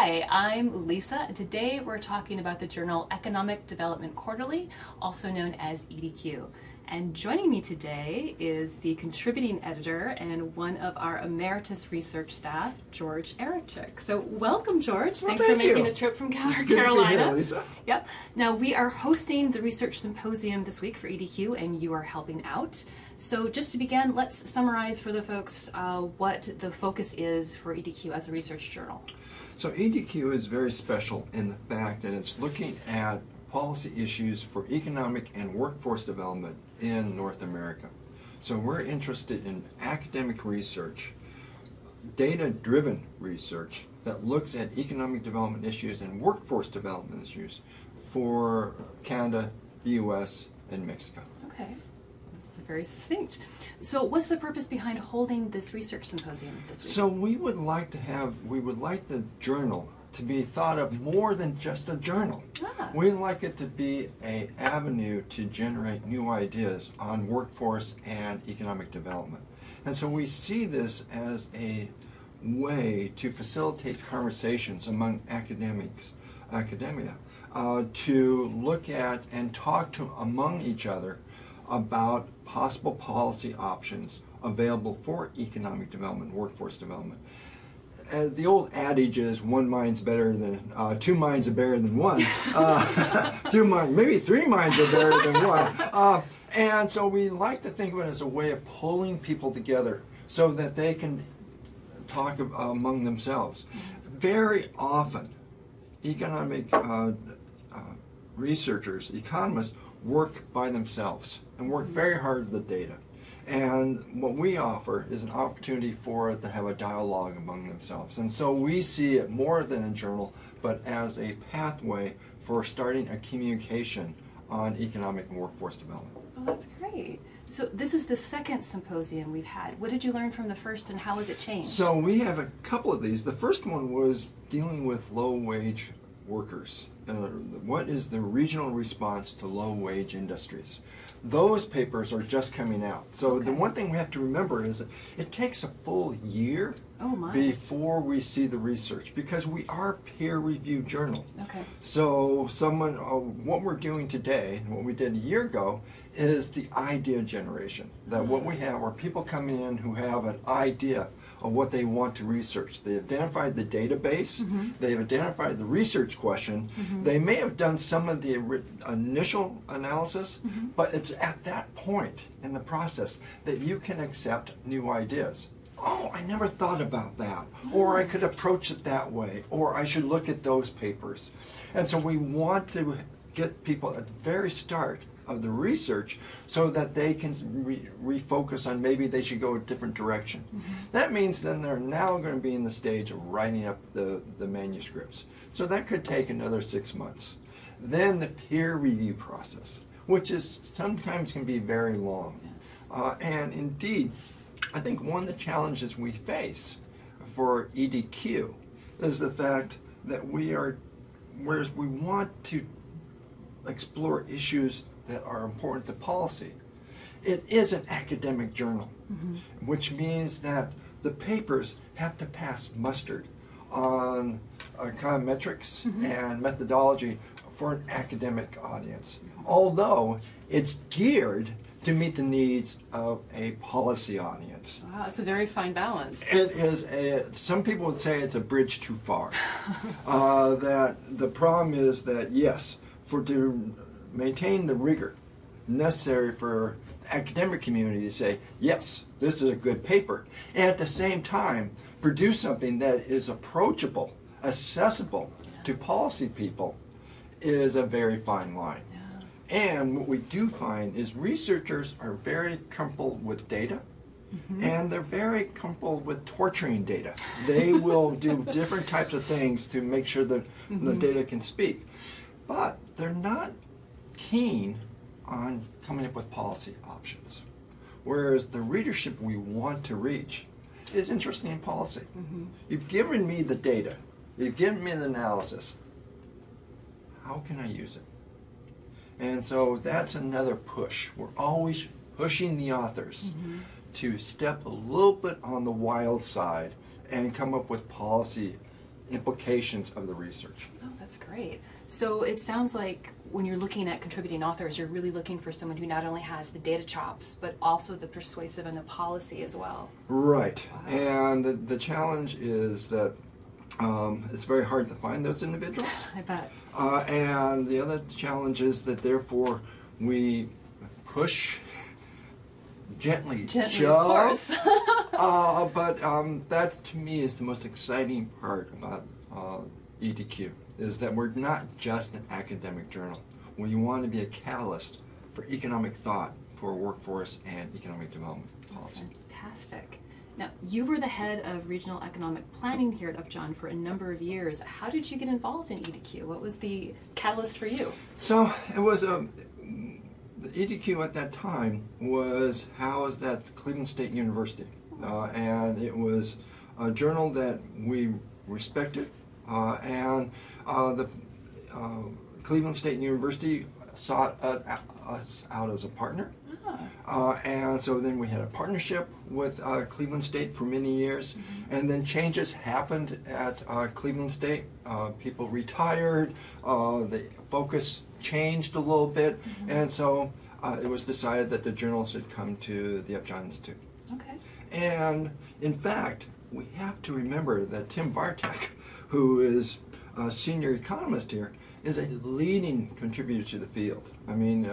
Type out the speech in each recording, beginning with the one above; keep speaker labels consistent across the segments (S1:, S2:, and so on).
S1: Hi, I'm Lisa, and today we're talking about the journal Economic Development Quarterly, also known as EDQ. And joining me today is the contributing editor and one of our emeritus research staff, George Erickcek. So welcome, George.
S2: Well,
S1: Thanks for making
S2: you.
S1: the trip from
S2: It's
S1: Carolina.
S2: good to be here, Lisa.
S1: Yep. Now we are hosting the Research Symposium this week for EDQ, and you are helping out. So just to begin, let's summarize for the folks what the focus is for EDQ as a research journal.
S2: So EDQ is very special in the fact that it's looking at policy issues for economic and workforce development in North America. So we're interested in academic research, data-driven research that looks at economic development issues and workforce development issues for Canada, the US, and Mexico.
S1: Okay. Very succinct. So what's the purpose behind holding this research symposium this week?
S2: So we would like the journal to be thought of more than just a journal. We'd like it to be an avenue to generate new ideas on workforce and economic development. And so we see this as a way to facilitate conversations among academia, to look at and talk to among each other about possible policy options available for economic development, workforce development. The old adage is one mind's better than, two minds are better than one. Maybe three minds are better than one. And so we like to think of it as a way of pulling people together so that they can talk among themselves. Very often, economic researchers, economists, work by themselves and work very hard with the data. And what we offer is an opportunity for it to have a dialogue among themselves. And so we see it more than a journal, but as a pathway for starting a communication on economic and workforce development.
S1: Oh, that's great. So this is the second symposium we've had. What did you learn from the first and how has it changed?
S2: So we have a couple of these. The first one was dealing with low-wage workers. What is the regional response to low-wage industries? Those papers are just coming out. So the one thing we have to remember is that it takes a full year before we see the research, because we are a peer-reviewed journal. So what we're doing today, and what we did a year ago, is the idea generation. That what we have are people coming in who have an idea of what they want to research. They identified the database, they've identified the research question, they may have done some of the initial analysis, but it's at that point in the process that you can accept new ideas. Oh, I never thought about that, or I could approach it that way, or I should look at those papers. And so we want to get people at the very start of the research so that they can refocus on maybe they should go a different direction. That means then they're now going to be in the stage of writing up the manuscripts. So that could take another 6 months. Then the peer review process, which is sometimes can be very long. And indeed, I think one of the challenges we face for EDQ is the fact that whereas we want to explore issues that are important to policy, it is an academic journal, which means that the papers have to pass muster on econometrics and methodology for an academic audience, although it's geared to meet the needs of a policy audience.
S1: Wow, it's a very fine balance.
S2: It is some people would say it's a bridge too far. That the problem is that, yes, to maintain the rigor necessary for the academic community to say, yes, this is a good paper, and at the same time produce something that is approachable, accessible to policy people, is a very fine line. And what we do find is researchers are very comfortable with data, and they're very comfortable with torturing data. They will do different types of things to make sure that the data can speak. But they're not keen on coming up with policy options. Whereas the readership we want to reach is interested in policy. You've given me the data, you've given me the analysis. How can I use it? And so that's another push. We're always pushing the authors to step a little bit on the wild side and come up with policy implications of the research.
S1: Oh, that's great. So it sounds like when you're looking at contributing authors, you're really looking for someone who not only has the data chops, but also the persuasive and the policy as well.
S2: Right.
S1: Wow.
S2: And the challenge is that it's very hard to find those individuals.
S1: I bet.
S2: And the other challenge is that therefore we push gently,
S1: Gently, of course.
S2: but that to me is the most exciting part about EDQ, is that we're not just an academic journal. We want to be a catalyst for economic thought for workforce and economic development policy.
S1: That's fantastic. Now, you were the head of regional economic planning here at Upjohn for a number of years. How did you get involved in EDQ? What was the catalyst for you?
S2: So it was the EDQ at that time was housed at Cleveland State University, and it was a journal that we respected, and the Cleveland State University sought us out as a partner. And so then we had a partnership with Cleveland State for many years, and then changes happened at Cleveland State. People retired, the focus changed a little bit, and so it was decided that the journal should come to the Upjohn Institute.
S1: Okay.
S2: And in fact, we have to remember that Tim Bartek, who is a senior economist here, is a leading contributor to the field. I mean,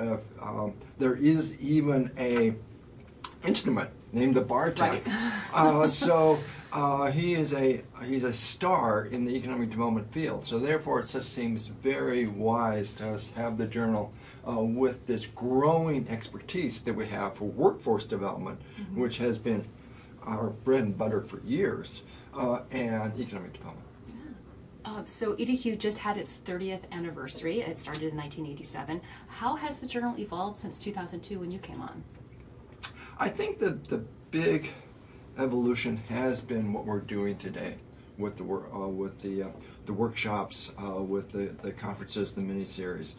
S2: there is even a instrument named the Bartek.
S1: Right.
S2: So he's a star in the economic development field. So therefore, it just seems very wise to us have the journal with this growing expertise that we have for workforce development, which has been our bread and butter for years, and economic development.
S1: So EDQ just had its 30th anniversary. It started in 1987. How has the journal evolved since 2002 when you came on?
S2: I think that the big evolution has been what we're doing today with the workshops, with the conferences, the mini-series.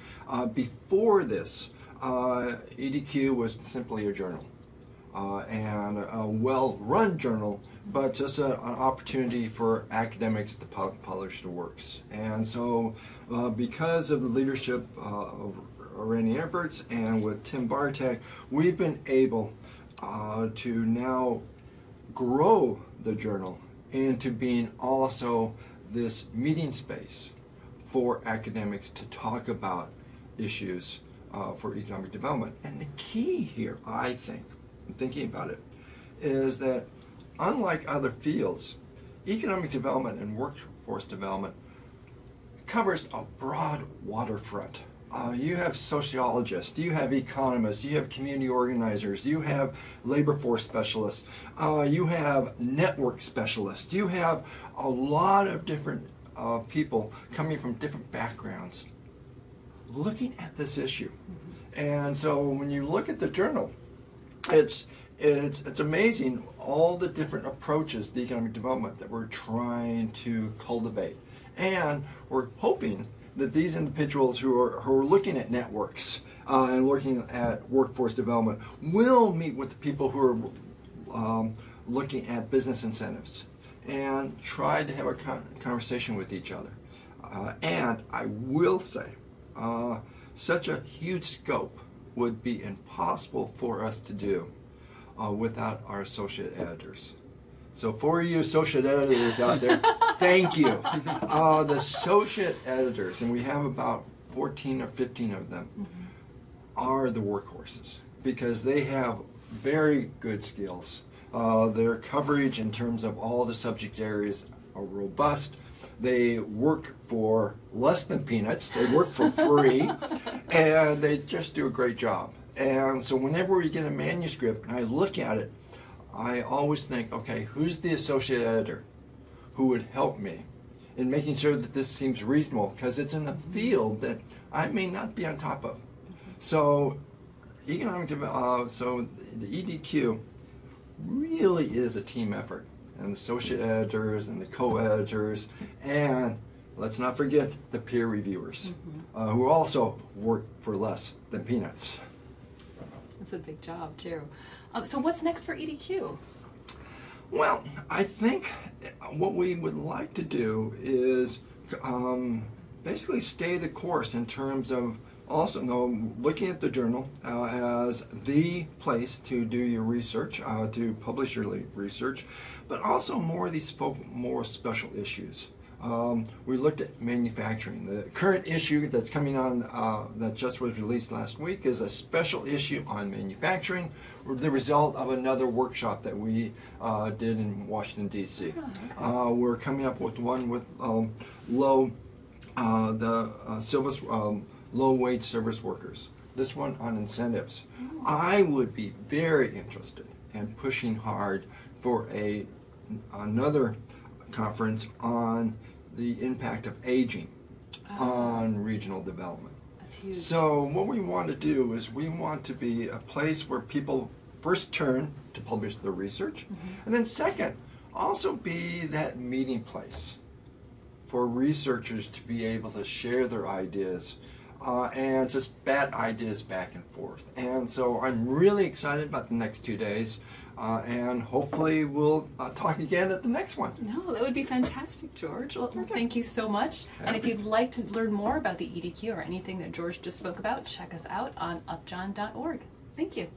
S2: Before this, EDQ was simply a journal, and a well-run journal, but just an opportunity for academics to publish their works. And so because of the leadership of Randy Everts and with Tim Bartek, we've been able to now grow the journal into being also this meeting space for academics to talk about issues for economic development. And the key here, I think, in thinking about it, is that unlike other fields, economic development and workforce development covers a broad waterfront. You have sociologists, you have economists, you have community organizers, you have labor force specialists, you have network specialists, you have a lot of different people coming from different backgrounds looking at this issue. And so when you look at the journal, it's amazing all the different approaches to economic development that we're trying to cultivate. And we're hoping that these individuals who are looking at networks and looking at workforce development will meet with the people who are looking at business incentives and try to have a conversation with each other. And I will say, such a huge scope would be impossible for us to do without our associate editors. So for you associate editors out there, thank you. The associate editors, and we have about 14 or 15 of them, are the workhorses because they have very good skills. Their coverage in terms of all the subject areas are robust. They work for less than peanuts. They work for free, and they just do a great job. And so whenever we get a manuscript and I look at it, I always think, okay, who's the associate editor who would help me in making sure that this seems reasonable, because it's in the field that I may not be on top of. So so the EDQ really is a team effort, and the associate editors and the co-editors, and let's not forget the peer reviewers, who also work for less than peanuts.
S1: That's a big job, too. So what's next for EDQ?
S2: Well, I think what we would like to do is basically stay the course in terms of also looking at the journal as the place to do your research, to publish your research, but also more of these more special issues. We looked at manufacturing. The current issue that's coming on, that just was released last week, is a special issue on manufacturing, the result of another workshop that we did in Washington, D.C. We're coming up with one with low-wage service workers. This one on incentives. I would be very interested in pushing hard for another conference on the impact of aging on regional development.
S1: That's huge.
S2: So what we want to do is we want to be a place where people first turn to publish their research, and then second, also be that meeting place for researchers to be able to share their ideas and just bat ideas back and forth. And so I'm really excited about the next 2 days, and hopefully we'll talk again at the next one.
S1: No, that would be fantastic, George. Well, thank you so much. And if you'd like to learn more about the EDQ or anything that George just spoke about, check us out on upjohn.org. Thank you.